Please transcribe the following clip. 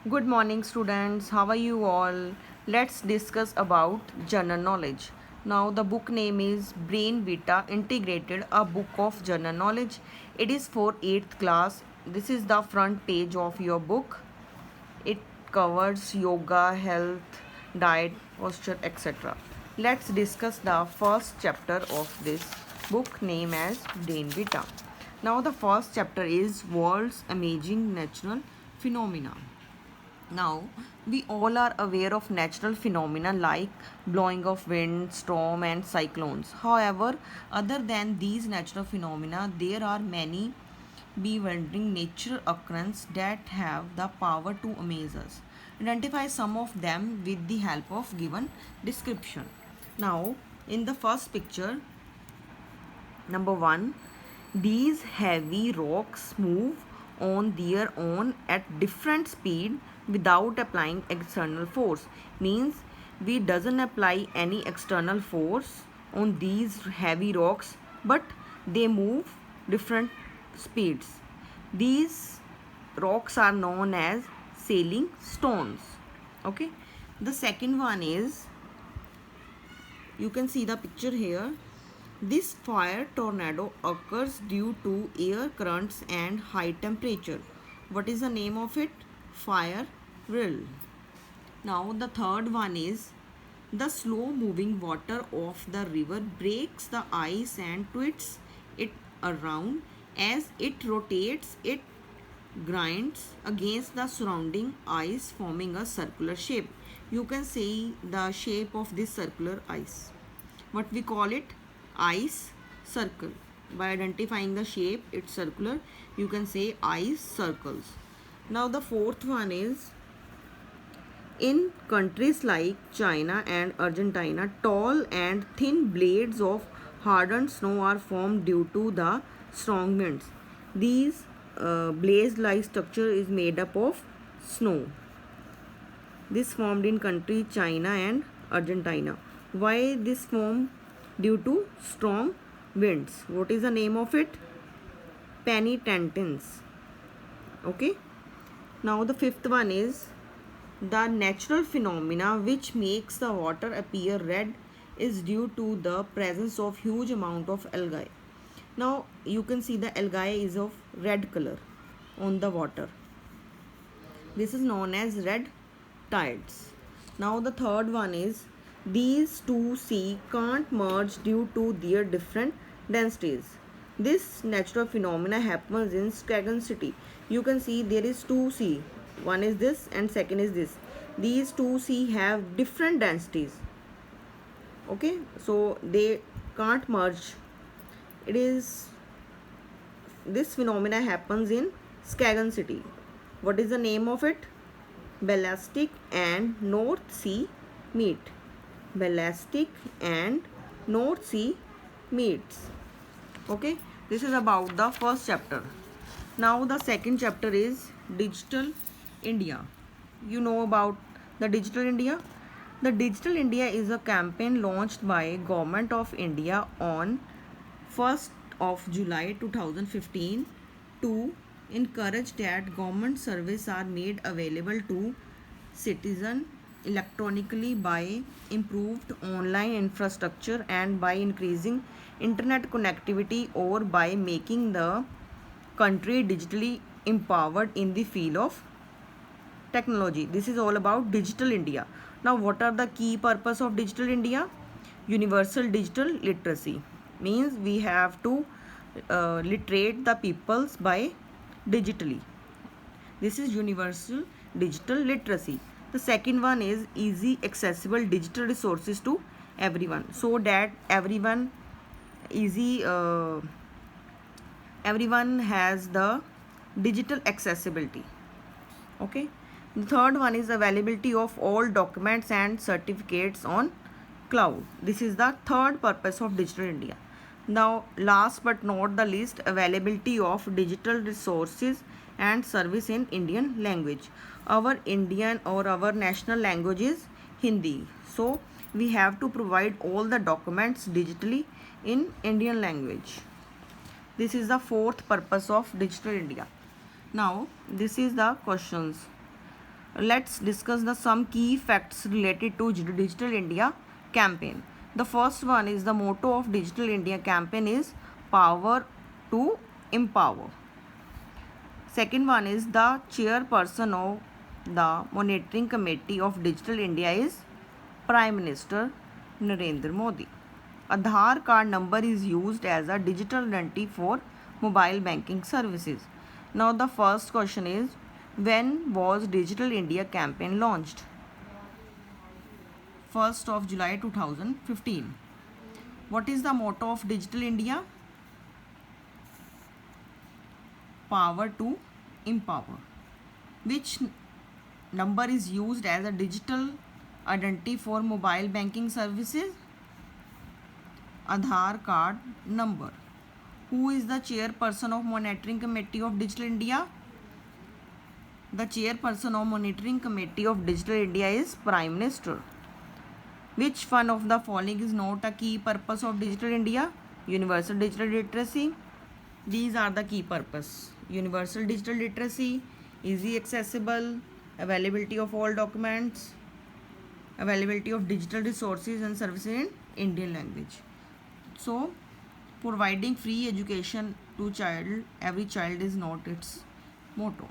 Good morning students, how are you all? Let's discuss about general knowledge. Now the book name is Brain Vita Integrated, a book of general knowledge. It is for 8th class. This is the front page of your book. It covers yoga, health, diet, posture, etc. Let's discuss the first chapter of this book named as Brain Vita. Now the first chapter is World's Amazing Natural Phenomena. Now, we all are aware of natural phenomena like blowing of wind, storm, and cyclones. However, other than these natural phenomena, there are many bewildering natural occurrences that have the power to amaze us. Identify some of them with the help of given description. Now, in the first picture, number 1, these heavy rocks move on their own at different speed without applying external force. Means we doesn't apply any external force on these heavy rocks, but they move different speeds. These rocks are known as sailing stones. Okay. The second one is, you can see the picture here. This fire tornado occurs due to air currents and high temperature. What is the name of it? Fire whirl. Now the third one is, the slow moving water of the river breaks the ice and twists it around. As it rotates, it grinds against the surrounding ice, forming a circular shape. You can see the shape of this circular ice. What we call it? Ice circle. By identifying the shape, it's circular, you can say ice circles. Now the fourth one is, in countries like China and Argentina, tall and thin blades of hardened snow are formed due to the strong winds. These blaze-like structure is made up of snow. This formed in country China and Argentina. Why this formed? Due to strong winds. What is the name of it? Penitentines. Okay. Now the fifth one is, the natural phenomena which makes the water appear red is due to the presence of huge amount of algae. Now you can see the algae is of red color on the water. This is known as red tides. Now the third one is, these two sea can't merge due to their different densities. This natural phenomena happens in Skagen City. You can see there is two sea. One is this and second is this. These two sea have different densities. Okay, so they can't merge. It is, this phenomena happens in Skagen City. What is the name of it? Baltic and North Sea meet. Baltic and North Sea meets. Okay, this is about the first chapter. Now the second chapter is Digital India. You know about the Digital India? The Digital India is a campaign launched by Government of India on 1st of July 2015 to encourage that government services are made available to citizens electronically by improved online infrastructure and by increasing internet connectivity, or by making the country digitally empowered in the field of technology. This is all about Digital India. Now what are the key purpose of Digital India? Universal digital literacy. Means we have to literate the peoples by digitally. This is universal digital literacy. The second one is easy accessible digital resources to everyone, so that everyone has the digital accessibility. Okay. The third one is availability of all documents and certificates on cloud. This is the third purpose of Digital India. Now last but not the least, availability of digital resources and service in Indian language. Our Indian or our national language is Hindi, so we have to provide all the documents digitally in Indian language. This is the fourth purpose of Digital India. Now this is the questions. Let's discuss the some key facts related to Digital India campaign. The first one is the motto of Digital India campaign is power to empower. Second one is the chairperson of the monitoring committee of Digital India is Prime Minister Narendra Modi. Aadhaar card number is used as a digital identity for mobile banking services. Now the first question is, when was Digital India campaign launched? 1st of July 2015. What is the motto of Digital India? Power to empower. Which number is used as a digital identity for mobile banking services? Aadhaar card number. Who is the chairperson of monitoring committee of Digital India? The chairperson of monitoring committee of Digital India is Prime Minister. Which one of the following is not a key purpose of Digital India? Universal digital literacy. These are the key purpose. Universal digital literacy, easy accessible, availability of all documents, availability of digital resources and services in Indian language. So, providing free education to child, every child is not its motto.